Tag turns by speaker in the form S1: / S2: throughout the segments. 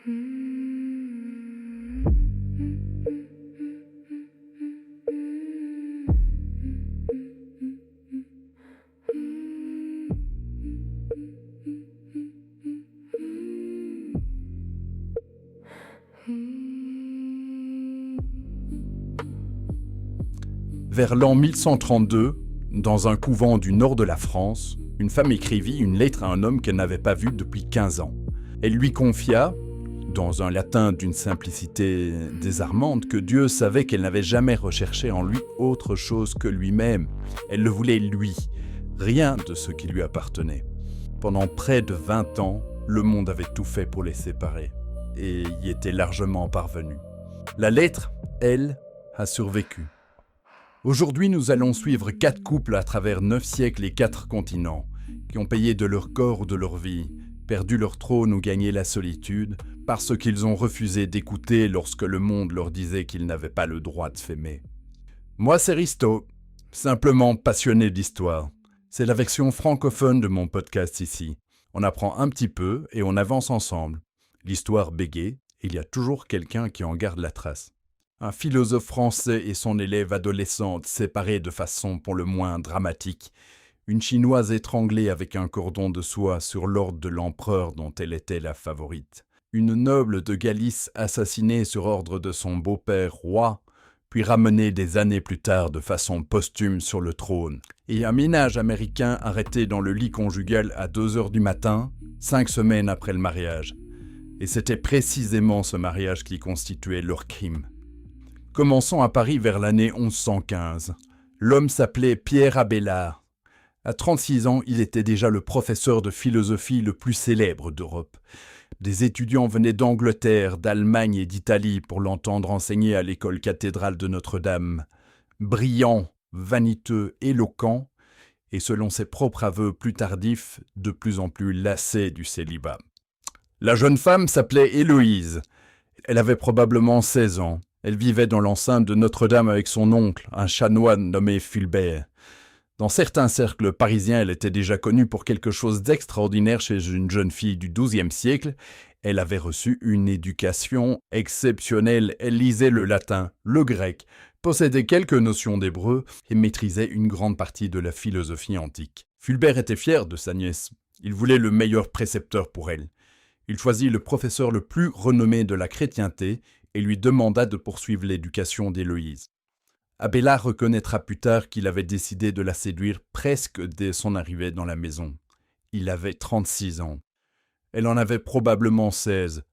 S1: Vers l'an 1132, dans un couvent du nord de la France, une femme écrivit une lettre à un homme qu'elle n'avait pas vu depuis 15 ans. Elle lui confia, dans un latin d'une simplicité désarmante, que Dieu savait qu'elle n'avait jamais recherché en lui autre chose que lui-même. Elle le voulait lui, rien de ce qui lui appartenait. Pendant près de 20 ans, le monde avait tout fait pour les séparer, et y était largement parvenu. La lettre, elle, a survécu. Aujourd'hui, nous allons suivre 4 couples à travers 9 siècles et 4 continents, qui ont payé de leur corps ou de leur vie, perdu leur trône ou gagné la solitude, parce qu'ils ont refusé d'écouter lorsque le monde leur disait qu'ils n'avaient pas le droit de s'aimer. Moi, c'est Risto, simplement passionné d'histoire. C'est la version francophone de mon podcast ici. On apprend un petit peu et on avance ensemble. L'histoire bégaye, il y a toujours quelqu'un qui en garde la trace. Un philosophe français et son élève adolescente séparés de façon pour le moins dramatique. Une Chinoise étranglée avec un cordon de soie sur l'ordre de l'empereur dont elle était la favorite. Une noble de Galice assassinée sur ordre de son beau-père roi, puis ramenée des années plus tard de façon posthume sur le trône. Et un ménage américain arrêté dans le lit conjugal à 2h du matin, 5 semaines après le mariage. Et c'était précisément ce mariage qui constituait leur crime. Commençons à Paris vers l'année 1115. L'homme s'appelait Pierre Abélard. À 36 ans, il était déjà le professeur de philosophie le plus célèbre d'Europe. Des étudiants venaient d'Angleterre, d'Allemagne et d'Italie pour l'entendre enseigner à l'école cathédrale de Notre-Dame. Brillant, vaniteux, éloquent, et selon ses propres aveux plus tardifs, de plus en plus lassé du célibat. La jeune femme s'appelait Héloïse. Elle avait probablement 16 ans. Elle vivait dans l'enceinte de Notre-Dame avec son oncle, un chanoine nommé Fulbert. Dans certains cercles parisiens, elle était déjà connue pour quelque chose d'extraordinaire chez une jeune fille du XIIe siècle. Elle avait reçu une éducation exceptionnelle. Elle lisait le latin, le grec, possédait quelques notions d'hébreu et maîtrisait une grande partie de la philosophie antique. Fulbert était fier de sa nièce. Il voulait le meilleur précepteur pour elle. Il choisit le professeur le plus renommé de la chrétienté et lui demanda de poursuivre l'éducation d'Héloïse. Abélard reconnaîtra plus tard qu'il avait décidé de la séduire presque dès son arrivée dans la maison. Il avait 36 ans. Elle en avait probablement 16.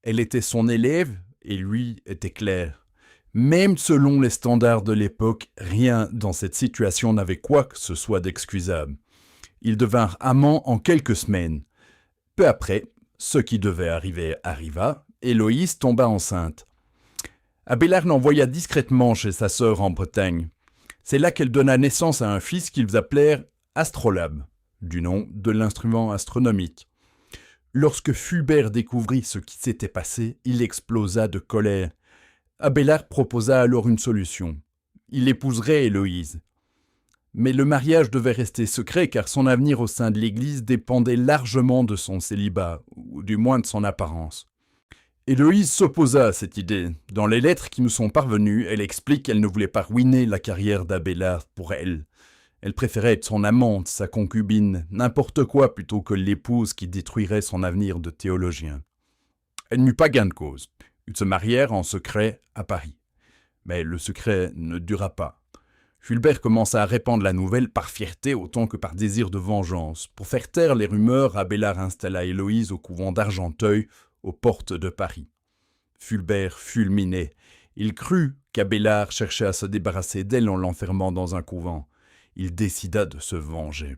S1: Elle était son élève et lui était clerc. Même selon les standards de l'époque, rien dans cette situation n'avait quoi que ce soit d'excusable. Ils devinrent amants en quelques semaines. Peu après, ce qui devait arriver arriva, Héloïse tomba enceinte. Abélard l'envoya discrètement chez sa sœur en Bretagne. C'est là qu'elle donna naissance à un fils qu'ils appelèrent Astrolabe, du nom de l'instrument astronomique. Lorsque Fulbert découvrit ce qui s'était passé, il explosa de colère. Abélard proposa alors une solution. Il épouserait Héloïse. Mais le mariage devait rester secret car son avenir au sein de l'Église dépendait largement de son célibat, ou du moins de son apparence. Héloïse s'opposa à cette idée. Dans les lettres qui nous sont parvenues, elle explique qu'elle ne voulait pas ruiner la carrière d'Abélard pour elle. Elle préférait être son amante, sa concubine, n'importe quoi plutôt que l'épouse qui détruirait son avenir de théologien. Elle n'eut pas gain de cause. Ils se marièrent en secret à Paris. Mais le secret ne dura pas. Fulbert commença à répandre la nouvelle par fierté autant que par désir de vengeance. Pour faire taire les rumeurs, Abélard installa Héloïse au couvent d'Argenteuil, aux portes de Paris. Fulbert fulminait. Il crut qu'Abélard cherchait à se débarrasser d'elle en l'enfermant dans un couvent. Il décida de se venger.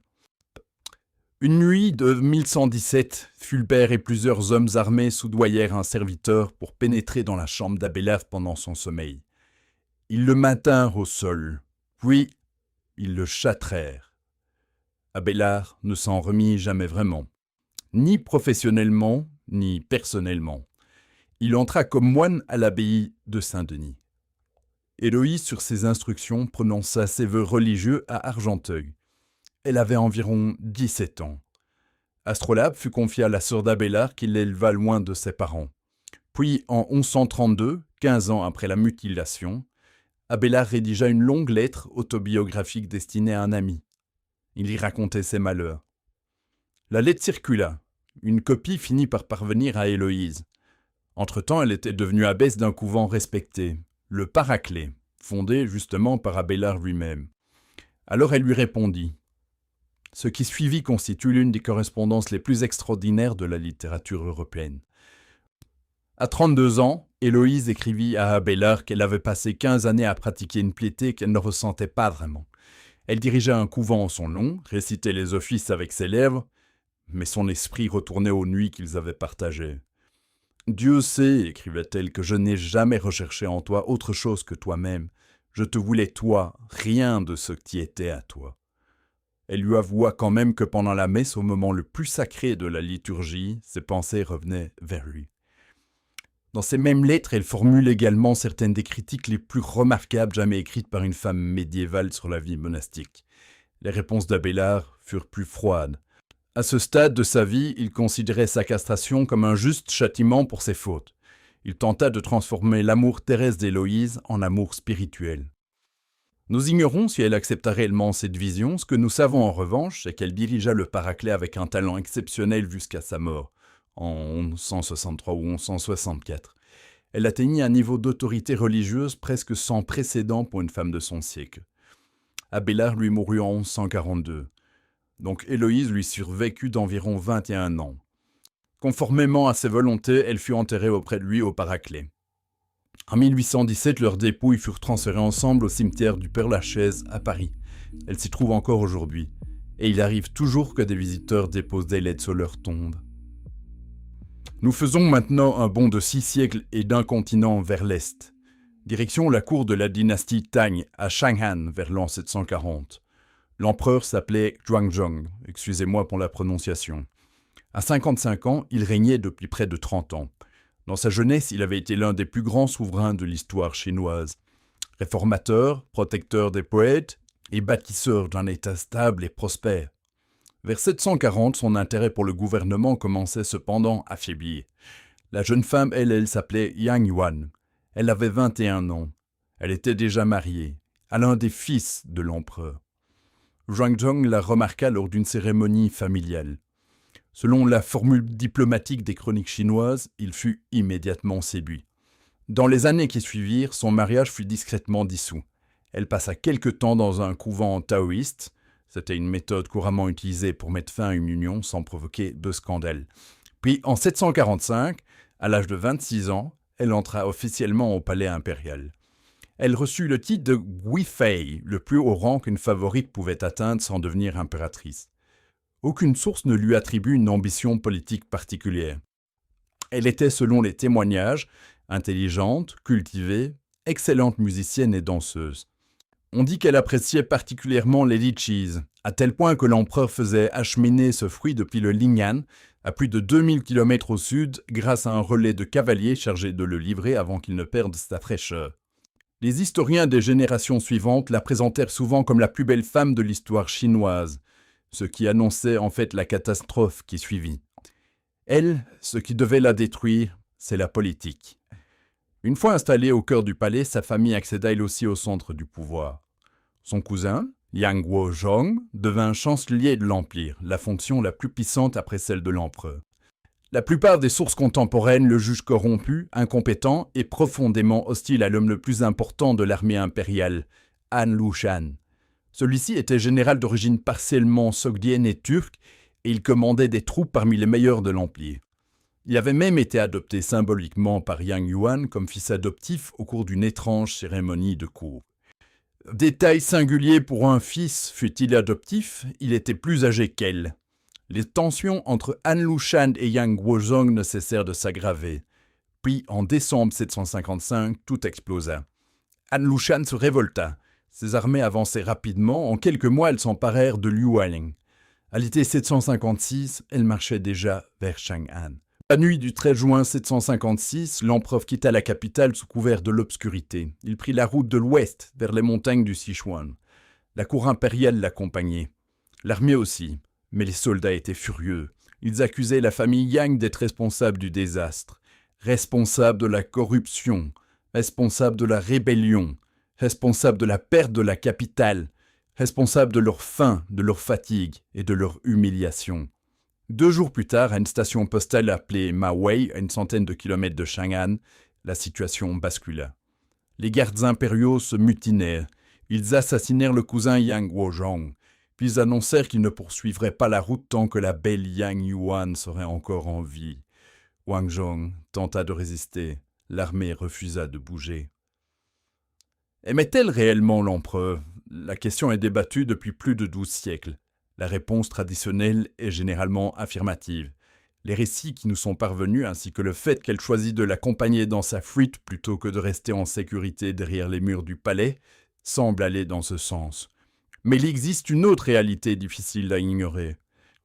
S1: Une nuit de 1117, Fulbert et plusieurs hommes armés soudoyèrent un serviteur pour pénétrer dans la chambre d'Abélard pendant son sommeil. Ils le maintinrent au sol, puis ils le châtrèrent. Abélard ne s'en remit jamais vraiment, ni professionnellement, ni personnellement. Il entra comme moine à l'abbaye de Saint-Denis. Héloïse, sur ses instructions, prononça ses vœux religieux à Argenteuil. Elle avait environ 17 ans. Astrolabe fut confié à la sœur d'Abélard qui l'éleva loin de ses parents. Puis, en 1132, 15 ans après la mutilation, Abélard rédigea une longue lettre autobiographique destinée à un ami. Il y racontait ses malheurs. La lettre circula. Une copie finit par parvenir à Héloïse. Entre-temps, elle était devenue abbesse d'un couvent respecté, le Paraclet, fondé justement par Abélard lui-même. Alors elle lui répondit. Ce qui suivit constitue l'une des correspondances les plus extraordinaires de la littérature européenne. À 32 ans, Héloïse écrivit à Abélard qu'elle avait passé 15 années à pratiquer une piété qu'elle ne ressentait pas vraiment. Elle dirigeait un couvent en son nom, récitait les offices avec ses lèvres, mais son esprit retournait aux nuits qu'ils avaient partagées. « Dieu sait, écrivait-elle, que je n'ai jamais recherché en toi autre chose que toi-même. Je te voulais toi, rien de ce qui était à toi. » Elle lui avoua quand même que pendant la messe, au moment le plus sacré de la liturgie, ses pensées revenaient vers lui. Dans ces mêmes lettres, elle formule également certaines des critiques les plus remarquables jamais écrites par une femme médiévale sur la vie monastique. Les réponses d'Abélard furent plus froides. À ce stade de sa vie, il considérait sa castration comme un juste châtiment pour ses fautes. Il tenta de transformer l'amour terrestre d'Héloïse en amour spirituel. Nous ignorons si elle accepta réellement cette vision. Ce que nous savons en revanche, c'est qu'elle dirigea le Paraclet avec un talent exceptionnel jusqu'à sa mort, en 1163 ou 1164. Elle atteignit un niveau d'autorité religieuse presque sans précédent pour une femme de son siècle. Abélard lui mourut en 1142. Donc Héloïse lui survécut d'environ 21 ans. Conformément à ses volontés, elle fut enterrée auprès de lui au Paraclet. En 1817, leurs dépouilles furent transférées ensemble au cimetière du Père-Lachaise à Paris. Elles s'y trouvent encore aujourd'hui. Et il arrive toujours que des visiteurs déposent des lettres sur leur tombe. Nous faisons maintenant un bond de 6 siècles et d'un continent vers l'Est. Direction la cour de la dynastie Tang à Chang'an vers l'an 740. L'empereur s'appelait Xuanzong, excusez-moi pour la prononciation. À 55 ans, il régnait depuis près de 30 ans. Dans sa jeunesse, il avait été l'un des plus grands souverains de l'histoire chinoise. Réformateur, protecteur des poètes et bâtisseur d'un État stable et prospère. Vers 740, son intérêt pour le gouvernement commençait cependant à faiblir. La jeune femme, elle s'appelait Yang Yuan. Elle avait 21 ans. Elle était déjà mariée à l'un des fils de l'empereur. Xuanzong la remarqua lors d'une cérémonie familiale. Selon la formule diplomatique des chroniques chinoises, il fut immédiatement séduit. Dans les années qui suivirent, son mariage fut discrètement dissous. Elle passa quelque temps dans un couvent taoïste. C'était une méthode couramment utilisée pour mettre fin à une union sans provoquer de scandale. Puis, en 745, à l'âge de 26 ans, elle entra officiellement au palais impérial. Elle reçut le titre de Guifei, le plus haut rang qu'une favorite pouvait atteindre sans devenir impératrice. Aucune source ne lui attribue une ambition politique particulière. Elle était, selon les témoignages, intelligente, cultivée, excellente musicienne et danseuse. On dit qu'elle appréciait particulièrement les litchis, à tel point que l'empereur faisait acheminer ce fruit depuis le Lingnan, à plus de 2000 km au sud, grâce à un relais de cavaliers chargé de le livrer avant qu'il ne perde sa fraîcheur. Les historiens des générations suivantes la présentèrent souvent comme la plus belle femme de l'histoire chinoise, ce qui annonçait en fait la catastrophe qui suivit. Elle, ce qui devait la détruire, c'est la politique. Une fois installée au cœur du palais, sa famille accéda elle aussi au centre du pouvoir. Son cousin, Yang Guozhong, devint chancelier de l'Empire, la fonction la plus puissante après celle de l'empereur. La plupart des sources contemporaines le jugent corrompu, incompétent et profondément hostile à l'homme le plus important de l'armée impériale, Han Lushan. Celui-ci était général d'origine partiellement sogdienne et turque, et il commandait des troupes parmi les meilleures de l'Empire. Il avait même été adopté symboliquement par Yang Yuan comme fils adoptif au cours d'une étrange cérémonie de cour. Détail singulier pour un fils, fût-il adoptif, il était plus âgé qu'elle. Les tensions entre Han Lushan et Yang Guozhong ne cessèrent de s'aggraver. Puis, en décembre 755, tout explosa. Han Lushan se révolta. Ses armées avançaient rapidement. En quelques mois, elles s'emparèrent de Liuling. À l'été 756, elles marchaient déjà vers Chang'an. La nuit du 13 juin 756, l'empereur quitta la capitale sous couvert de l'obscurité. Il prit la route de l'ouest, vers les montagnes du Sichuan. La cour impériale l'accompagnait. L'armée aussi. Mais les soldats étaient furieux. Ils accusaient la famille Yang d'être responsable du désastre. responsable de la corruption, responsable de la rébellion, responsable de la perte de la capitale, responsable de leur faim, de leur fatigue et de leur humiliation. 2 jours plus tard, à une station postale appelée Ma Wei, à une centaine de kilomètres de Chang'an, la situation bascula. Les gardes impériaux se mutinèrent. Ils assassinèrent le cousin Yang Wozhong, puis annoncèrent qu'ils ne poursuivraient pas la route tant que la belle Yang Yuan serait encore en vie. Wang Zhong tenta de résister. L'armée refusa de bouger. Aimait-elle réellement l'empereur? La question est débattue depuis plus de 12 siècles. La réponse traditionnelle est généralement affirmative. Les récits qui nous sont parvenus, ainsi que le fait qu'elle choisit de l'accompagner dans sa fuite plutôt que de rester en sécurité derrière les murs du palais, semblent aller dans ce sens. Mais il existe une autre réalité difficile à ignorer.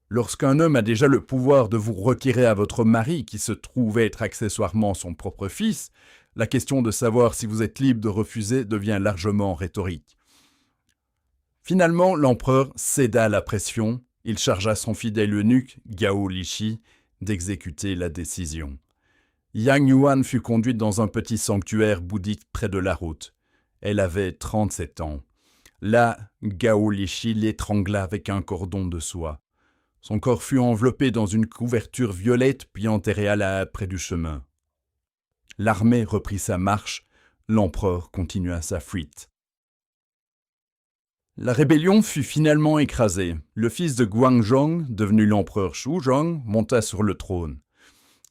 S1: Lorsqu'un homme a déjà le pouvoir de vous retirer à votre mari, qui se trouve être accessoirement son propre fils, la question de savoir si vous êtes libre de refuser devient largement rhétorique. Finalement, l'empereur céda à la pression. Il chargea son fidèle eunuque, Gao Lishi, d'exécuter la décision. Yang Yuan fut conduite dans un petit sanctuaire bouddhique près de la route. Elle avait 37 ans. Là, Gao Lishi l'étrangla avec un cordon de soie. Son corps fut enveloppé dans une couverture violette puis enterré à la haie près du chemin. L'armée reprit sa marche, l'empereur continua sa fuite. La rébellion fut finalement écrasée. Le fils de Guangzhong, devenu l'empereur Shuzhong, monta sur le trône.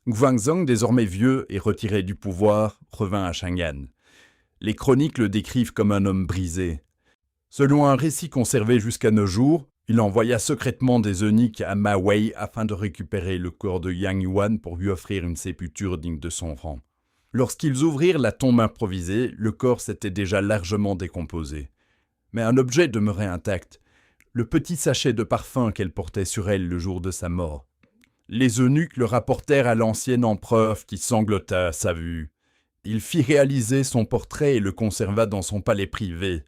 S1: Guangzhong, désormais vieux et retiré du pouvoir, revint à Chang'an. Les chroniques le décrivent comme un homme brisé. Selon un récit conservé jusqu'à nos jours, il envoya secrètement des eunuques à Ma Wei afin de récupérer le corps de Yang Yuan pour lui offrir une sépulture digne de son rang. Lorsqu'ils ouvrirent la tombe improvisée, le corps s'était déjà largement décomposé. Mais un objet demeurait intact, le petit sachet de parfum qu'elle portait sur elle le jour de sa mort. Les eunuques le rapportèrent à l'ancien empereur qui sanglota à sa vue. Il fit réaliser son portrait et le conserva dans son palais privé.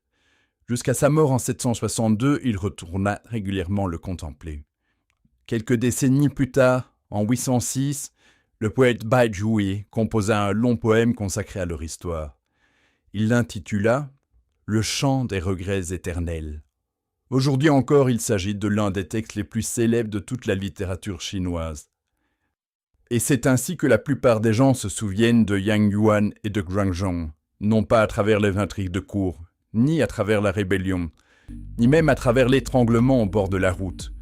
S1: Jusqu'à sa mort en 762, il retourna régulièrement le contempler. Quelques décennies plus tard, en 806, le poète Bai Jui composa un long poème consacré à leur histoire. Il l'intitula « Le chant des regrets éternels ». Aujourd'hui encore, il s'agit de l'un des textes les plus célèbres de toute la littérature chinoise. Et c'est ainsi que la plupart des gens se souviennent de Yang Yuan et de Guangzhong, non pas à travers les intrigues de cour, ni à travers la rébellion, ni même à travers l'étranglement au bord de la route,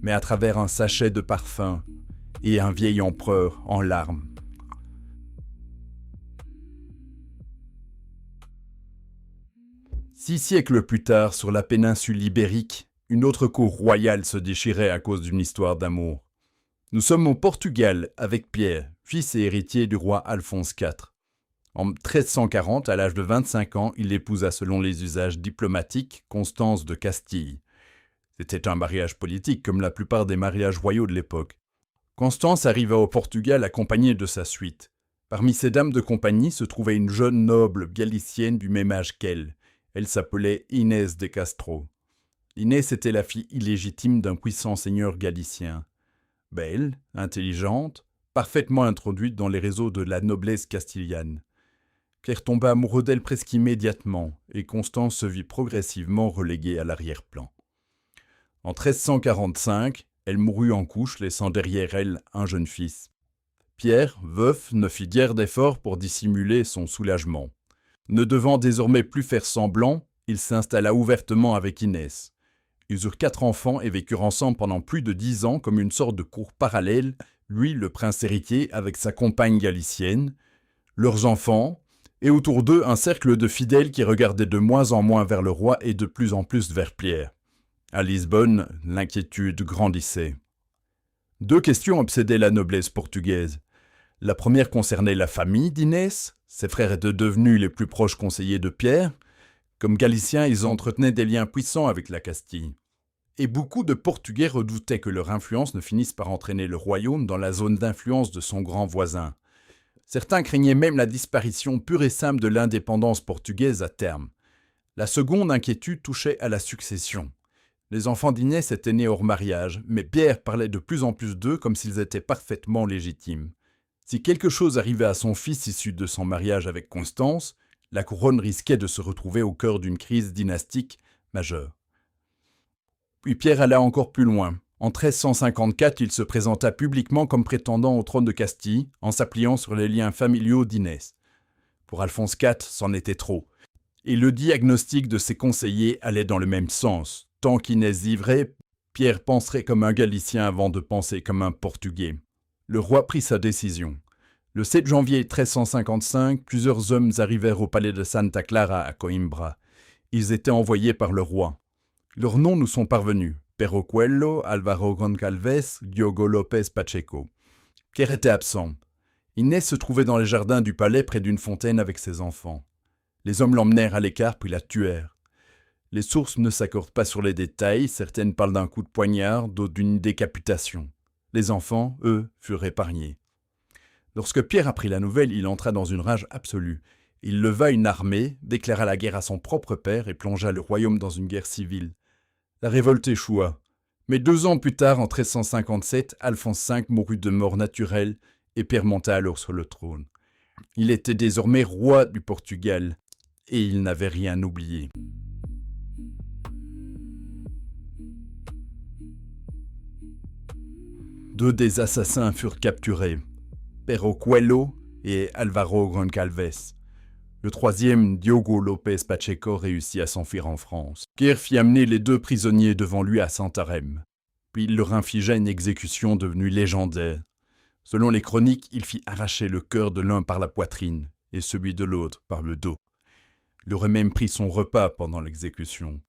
S1: mais à travers un sachet de parfum et un vieil empereur en larmes. Six siècles plus tard, sur la péninsule ibérique, une autre cour royale se déchirait à cause d'une histoire d'amour. Nous sommes au Portugal avec Pierre, fils et héritier du roi Alphonse IV. En 1340, à l'âge de 25 ans, il épousa selon les usages diplomatiques Constance de Castille. C'était un mariage politique comme la plupart des mariages royaux de l'époque. Constance arriva au Portugal accompagnée de sa suite. Parmi ces dames de compagnie se trouvait une jeune noble galicienne du même âge qu'elle. Elle s'appelait Inès de Castro. Inès était la fille illégitime d'un puissant seigneur galicien. Belle, intelligente, parfaitement introduite dans les réseaux de la noblesse castillane. Pierre tomba amoureux d'elle presque immédiatement, et Constance se vit progressivement reléguée à l'arrière-plan. En 1345, elle mourut en couche, laissant derrière elle un jeune fils. Pierre, veuf, ne fit guère d'efforts pour dissimuler son soulagement. Ne devant désormais plus faire semblant, il s'installa ouvertement avec Inès. Ils eurent 4 enfants et vécurent ensemble pendant plus de 10 ans comme une sorte de cour parallèle, lui, le prince héritier, avec sa compagne galicienne, leurs enfants, et autour d'eux un cercle de fidèles qui regardaient de moins en moins vers le roi et de plus en plus vers Pierre. À Lisbonne, l'inquiétude grandissait. 2 questions obsédaient la noblesse portugaise. La première concernait la famille d'Inès. Ses frères étaient devenus les plus proches conseillers de Pierre. Comme Galiciens, ils entretenaient des liens puissants avec la Castille. Et beaucoup de Portugais redoutaient que leur influence ne finisse par entraîner le royaume dans la zone d'influence de son grand voisin. Certains craignaient même la disparition pure et simple de l'indépendance portugaise à terme. La seconde inquiétude touchait à la succession. Les enfants d'Inès étaient nés hors mariage, mais Pierre parlait de plus en plus d'eux comme s'ils étaient parfaitement légitimes. Si quelque chose arrivait à son fils issu de son mariage avec Constance, la couronne risquait de se retrouver au cœur d'une crise dynastique majeure. Puis Pierre alla encore plus loin. En 1354, il se présenta publiquement comme prétendant au trône de Castille en s'appuyant sur les liens familiaux d'Inès. Pour Alphonse IV, c'en était trop. Et le diagnostic de ses conseillers allait dans le même sens. Tant qu'Inès vivrait, Pierre penserait comme un Galicien avant de penser comme un Portugais. Le roi prit sa décision. Le 7 janvier 1355, plusieurs hommes arrivèrent au palais de Santa Clara à Coimbra. Ils étaient envoyés par le roi. Leurs noms nous sont parvenus. Pero Coelho, Álvaro Goncalves, Diogo López Pacheco. Pierre était absent. Inès se trouvait dans les jardins du palais près d'une fontaine avec ses enfants. Les hommes l'emmenèrent à l'écart puis la tuèrent. Les sources ne s'accordent pas sur les détails, certaines parlent d'un coup de poignard, d'autres d'une décapitation. Les enfants, eux, furent épargnés. Lorsque Pierre apprit la nouvelle, il entra dans une rage absolue. Il leva une armée, déclara la guerre à son propre père et plongea le royaume dans une guerre civile. La révolte échoua. Mais 2 ans plus tard, en 1357, Alphonse V mourut de mort naturelle et Pierre monta alors sur le trône. Il était désormais roi du Portugal et il n'avait rien oublié. Deux des assassins furent capturés, Pero Coelho et Álvaro Goncalves. Le troisième, Diogo López Pacheco, réussit à s'enfuir en France. Pierre fit amener les 2 prisonniers devant lui à Santarém. Puis il leur infligea une exécution devenue légendaire. Selon les chroniques, il fit arracher le cœur de l'un par la poitrine et celui de l'autre par le dos. Il aurait même pris son repas pendant l'exécution.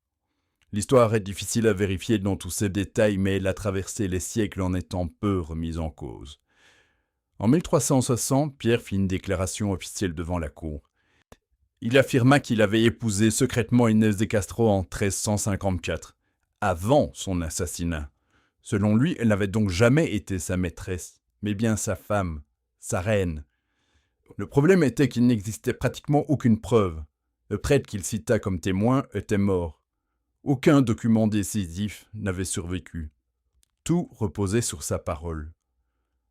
S1: L'histoire est difficile à vérifier dans tous ses détails, mais elle a traversé les siècles en étant peu remise en cause. En 1360, Pierre fit une déclaration officielle devant la cour. Il affirma qu'il avait épousé secrètement Inès de Castro en 1354, avant son assassinat. Selon lui, elle n'avait donc jamais été sa maîtresse, mais bien sa femme, sa reine. Le problème était qu'il n'existait pratiquement aucune preuve. Le prêtre qu'il cita comme témoin était mort. Aucun document décisif n'avait survécu. Tout reposait sur sa parole.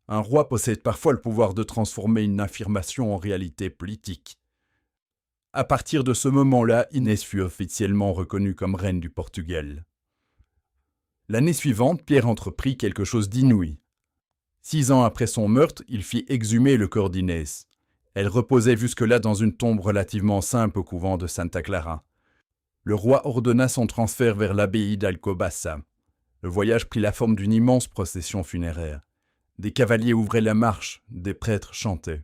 S1: Un roi possède parfois le pouvoir de transformer une affirmation en réalité politique. À partir de ce moment-là, Inès fut officiellement reconnue comme reine du Portugal. L'année suivante, Pierre entreprit quelque chose d'inouï. 6 ans après son meurtre, il fit exhumer le corps d'Inès. Elle reposait jusque-là dans une tombe relativement simple au couvent de Santa Clara. Le roi ordonna son transfert vers l'abbaye d'Alcobaça. Le voyage prit la forme d'une immense procession funéraire. Des cavaliers ouvraient la marche, des prêtres chantaient.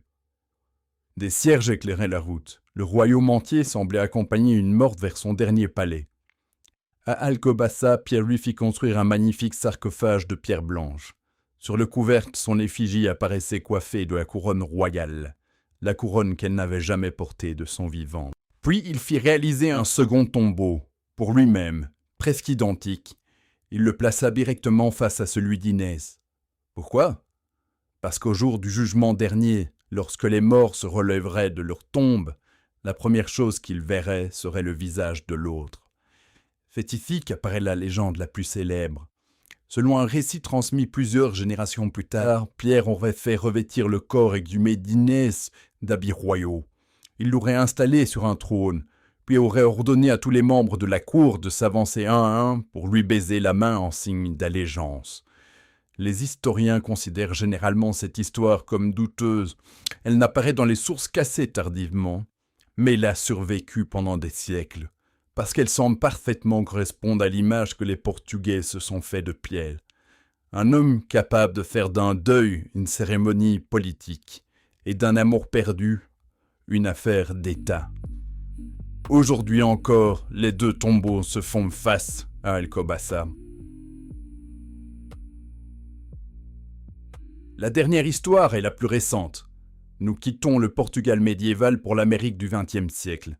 S1: Des cierges éclairaient la route. Le royaume entier semblait accompagner une morte vers son dernier palais. À Alcobaça, Pierre lui fit construire un magnifique sarcophage de pierre blanche. Sur le couvercle, son effigie apparaissait coiffée de la couronne royale, la couronne qu'elle n'avait jamais portée de son vivant. Puis il fit réaliser un second tombeau, pour lui-même, presque identique. Il le plaça directement face à celui d'Inès. Pourquoi ? Parce qu'au jour du jugement dernier, lorsque les morts se relèveraient de leur tombe, la première chose qu'ils verraient serait le visage de l'autre. C'est ici qu'apparaît la légende la plus célèbre. Selon un récit transmis plusieurs générations plus tard, Pierre aurait fait revêtir le corps exhumé d'Inès d'habits royaux. Il l'aurait installé sur un trône, puis aurait ordonné à tous les membres de la cour de s'avancer un à un pour lui baiser la main en signe d'allégeance. Les historiens considèrent généralement cette histoire comme douteuse. Elle n'apparaît dans les sources qu'assez tardivement, mais elle a survécu pendant des siècles, parce qu'elle semble parfaitement correspondre à l'image que les Portugais se sont fait de Pierre. Un homme capable de faire d'un deuil une cérémonie politique, et d'un amour perdu une affaire d'État. Aujourd'hui encore, les 2 tombeaux se font face à Alcobaça. La dernière histoire est la plus récente. Nous quittons le Portugal médiéval pour l'Amérique du XXe siècle.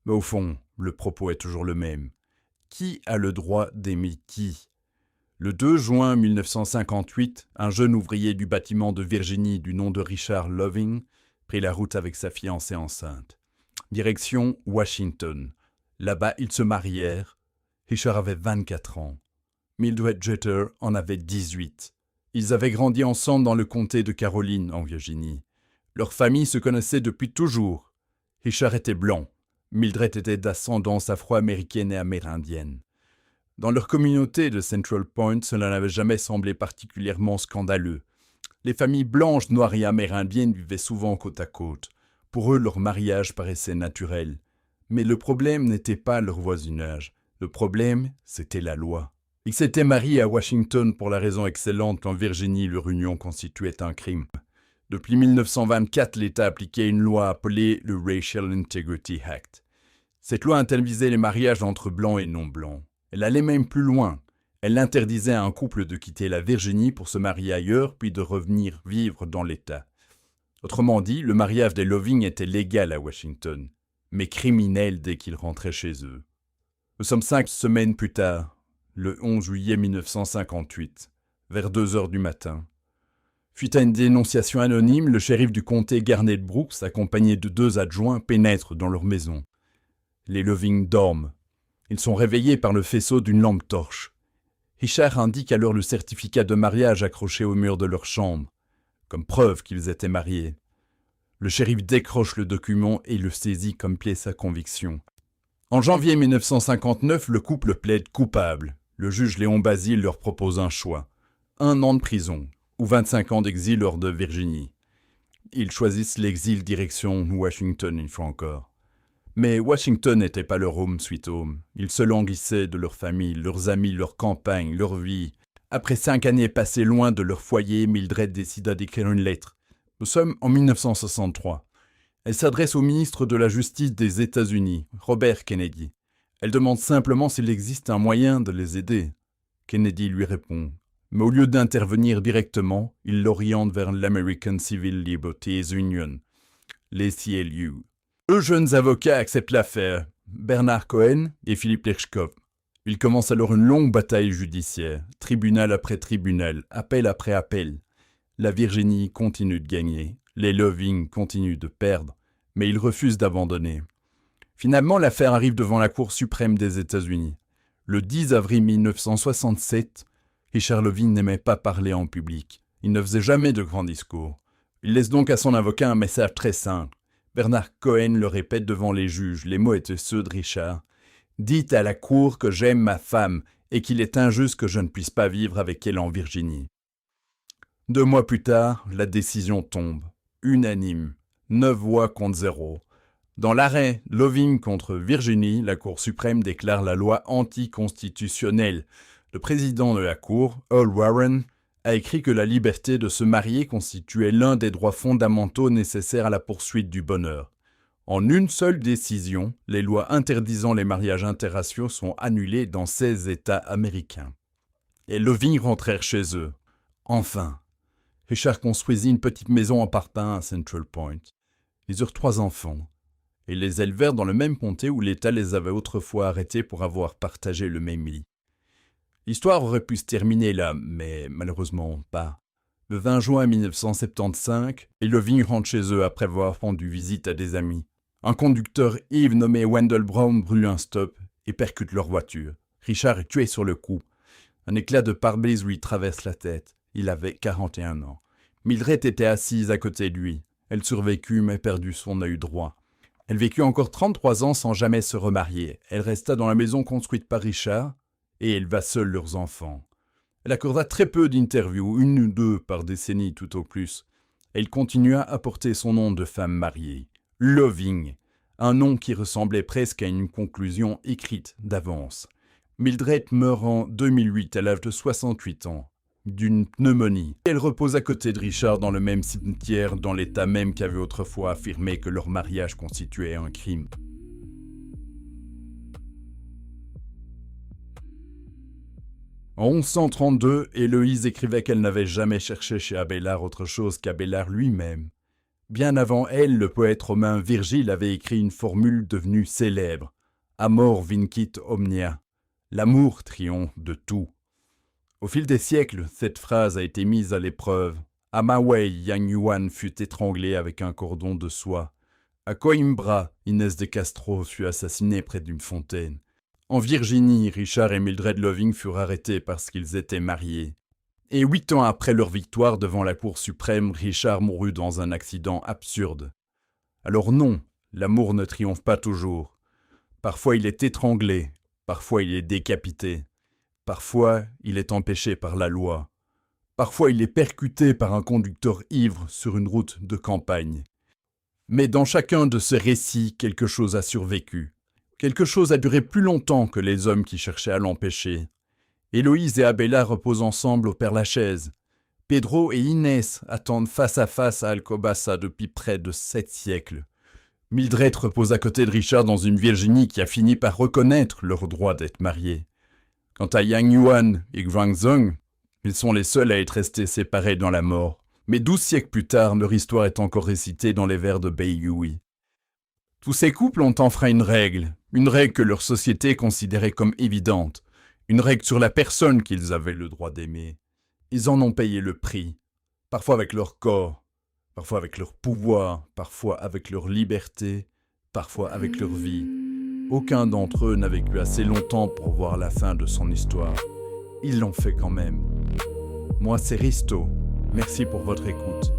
S1: Mais au fond, le propos est toujours le même. Qui a le droit d'aimer qui ? Le 2 juin 1958, un jeune ouvrier du bâtiment de Virginie du nom de Richard Loving prit la route avec sa fiancée enceinte. Direction Washington. Là-bas, ils se marièrent. Richard avait 24 ans. Mildred Jeter en avait 18. Ils avaient grandi ensemble dans le comté de Caroline, en Virginie. Leur famille se connaissait depuis toujours. Richard était blanc, Mildred était d'ascendance afro-américaine et amérindienne. Dans leur communauté de Central Point, cela n'avait jamais semblé particulièrement scandaleux. Les familles blanches, noires et amérindiennes vivaient souvent côte à côte. Pour eux, leur mariage paraissait naturel. Mais le problème n'était pas leur voisinage. Le problème, c'était la loi. Ils s'étaient mariés à Washington pour la raison excellente qu'en Virginie, leur union constituait un crime. Depuis 1924, l'État appliquait une loi appelée le Racial Integrity Act. Cette loi interdisait les mariages entre blancs et non-blancs. Elle allait même plus loin. Elle interdisait à un couple de quitter la Virginie pour se marier ailleurs, puis de revenir vivre dans l'État. Autrement dit, le mariage des Loving était légal à Washington, mais criminel dès qu'ils rentraient chez eux. Nous sommes 5 semaines plus tard, le 11 juillet 1958, vers 2 heures du matin. Suite à une dénonciation anonyme, le shérif du comté Garnet Brooks, accompagné de 2 adjoints, pénètre dans leur maison. Les Loving dorment. Ils sont réveillés par le faisceau d'une lampe torche. Richard indique alors le certificat de mariage accroché au mur de leur chambre, comme preuve qu'ils étaient mariés. Le shérif décroche le document et le saisit comme pièce à conviction. En janvier 1959, le couple plaide coupable. Le juge Léon Basile leur propose un choix. 1 an de prison ou 25 ans d'exil hors de Virginie. Ils choisissent l'exil direction Washington une fois encore. Mais Washington n'était pas leur home sweet home. Ils se languissaient de leur famille, leurs amis, leur campagne, leur vie. Après 5 années passées loin de leur foyer, Mildred décida d'écrire une lettre. Nous sommes en 1963. Elle s'adresse au ministre de la Justice des États-Unis, Robert Kennedy. Elle demande simplement s'il existe un moyen de les aider. Kennedy lui répond. Mais au lieu d'intervenir directement, il l'oriente vers l'American Civil Liberties Union, l'ACLU. 2 jeunes avocats acceptent l'affaire, Bernard Cohen et Philippe Lerchkov. Il commence alors une longue bataille judiciaire, tribunal après tribunal, appel après appel. La Virginie continue de gagner, les Loving continuent de perdre, mais ils refusent d'abandonner. Finalement, l'affaire arrive devant la Cour suprême des États-Unis. Le 10 avril 1967, Richard Loving n'aimait pas parler en public. Il ne faisait jamais de grands discours. Il laisse donc à son avocat un message très simple. Bernard Cohen le répète devant les juges, les mots étaient ceux de Richard. « Dites à la cour que j'aime ma femme et qu'il est injuste que je ne puisse pas vivre avec elle en Virginie. » 2 mois plus tard, la décision tombe. Unanime. 9 voix contre 0. Dans l'arrêt Loving contre Virginie, la Cour suprême déclare la loi anticonstitutionnelle. Le président de la Cour, Earl Warren, a écrit que la liberté de se marier constituait l'un des droits fondamentaux nécessaires à la poursuite du bonheur. En une seule décision, les lois interdisant les mariages interraciaux sont annulées dans 16 États américains. Et Loving rentrèrent chez eux. Enfin, Richard construisit une petite maison en parpaing à Central Point. Ils eurent 3 enfants, et les élevèrent dans le même comté où l'État les avait autrefois arrêtés pour avoir partagé le même lit. L'histoire aurait pu se terminer là, mais malheureusement pas. Le 20 juin 1975, les Loving rentrent chez eux après avoir rendu visite à des amis. Un conducteur ivre nommé Wendell Brown brûle un stop et percute leur voiture. Richard est tué sur le coup. Un éclat de pare-brise lui traverse la tête. Il avait 41 ans. Mildred était assise à côté de lui. Elle survécut mais perdit son œil droit. Elle vécut encore 33 ans sans jamais se remarier. Elle resta dans la maison construite par Richard et éleva seule leurs enfants. Elle accorda très peu d'interviews, 1 ou 2 par décennie tout au plus. Elle continua à porter son nom de femme mariée. Loving, un nom qui ressemblait presque à une conclusion écrite d'avance. Mildred meurt en 2008 à l'âge de 68 ans, d'une pneumonie. Elle repose à côté de Richard dans le même cimetière, dans l'état même qu'avait autrefois affirmé que leur mariage constituait un crime. En 1132, Héloïse écrivait qu'elle n'avait jamais cherché chez Abélard autre chose qu'Abélard lui-même. Bien avant elle, le poète romain Virgile avait écrit une formule devenue célèbre. « Amor vincit omnia ». L'amour triomphe de tout. Au fil des siècles, cette phrase a été mise à l'épreuve. À Maui, Yang Yuan fut étranglé avec un cordon de soie. À Coimbra, Inès de Castro fut assassinée près d'une fontaine. En Virginie, Richard et Mildred Loving furent arrêtés parce qu'ils étaient mariés. Et 8 ans après leur victoire devant la Cour suprême, Richard mourut dans un accident absurde. Alors non, l'amour ne triomphe pas toujours. Parfois il est étranglé, parfois il est décapité, parfois il est empêché par la loi, parfois il est percuté par un conducteur ivre sur une route de campagne. Mais dans chacun de ces récits, quelque chose a survécu. Quelque chose a duré plus longtemps que les hommes qui cherchaient à l'empêcher. Héloïse et Abella reposent ensemble au Père-Lachaise. Pedro et Inès attendent face à face à Alcobaça depuis près de 7 siècles. Mildred repose à côté de Richard dans une Virginie qui a fini par reconnaître leur droit d'être mariés. Quant à Yang Yuan et Guangzhong, ils sont les seuls à être restés séparés dans la mort. Mais 12 siècles plus tard, leur histoire est encore récitée dans les vers de Bai Yui. Tous ces couples ont enfreint une règle que leur société considérait comme évidente, une règle sur la personne qu'ils avaient le droit d'aimer. Ils en ont payé le prix, parfois avec leur corps, parfois avec leur pouvoir, parfois avec leur liberté, parfois avec leur vie. Aucun d'entre eux n'a vécu assez longtemps pour voir la fin de son histoire. Ils l'ont fait quand même. Moi, c'est Risto. Merci pour votre écoute.